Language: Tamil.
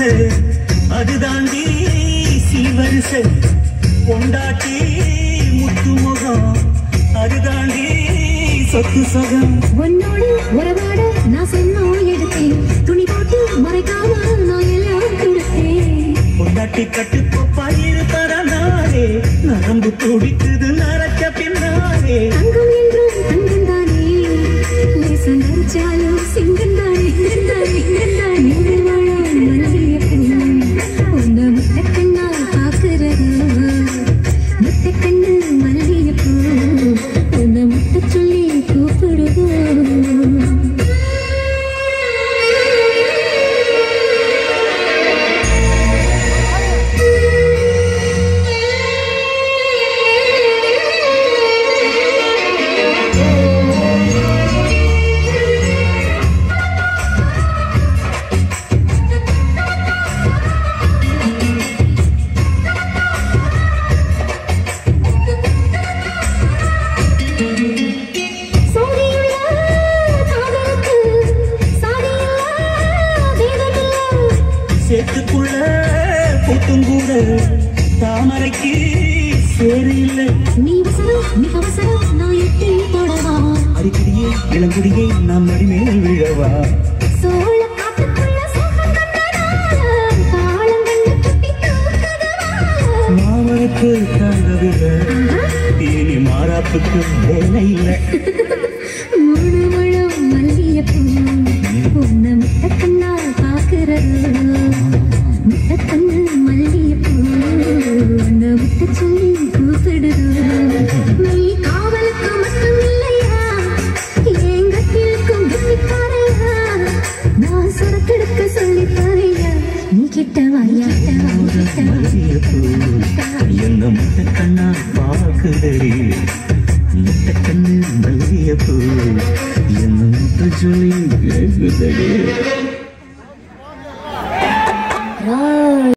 வரிசை அது தாண்டி சீவரிசை கொண்டாட்டி முத்து முகம் அது தாண்டி சொத்து சகம் உன்னோடு உறவாட நான் சொன்னோம் எடுத்தேன் துணி போட்டு மறைக்காம நான் எல்லாம் கொடுத்தேன் கொண்டாட்டி கட்டுக்கோப்பா இருப்பதனாலே நரம்பு துடிக்குது நரச்ச பின்னாலே தங்கம் என்றும் தங்கம் தானே லேசன் அடிச்சாலும் சிங்கம் தானே நீங்கள் வாழும் மல்லிய உன்னை முட்டக்கண்ணால் பார்க்கிறது முட்டக்கண்ணு மல்லிய உன்னை முட்ட சொல்லி கூப்பிடுது சேத்துக்குள்ள கூட்டும் கூட தாமரைக்கு சேரு இல்லை நீ வசனம் மிக அவசரம் நான் எட்டி தொடவா அடிக்கடியே இளங்குடியே நாம் அடிமேல் விழவா சோழ காட்டுக்குள்ள சோகம் கண்டதால் தாளம் கண்டு குட்டி தூக்குதவா மாமனுக்கு தாங்கவில்லை இனி மாறாப்புக்கு வேலை இல்லை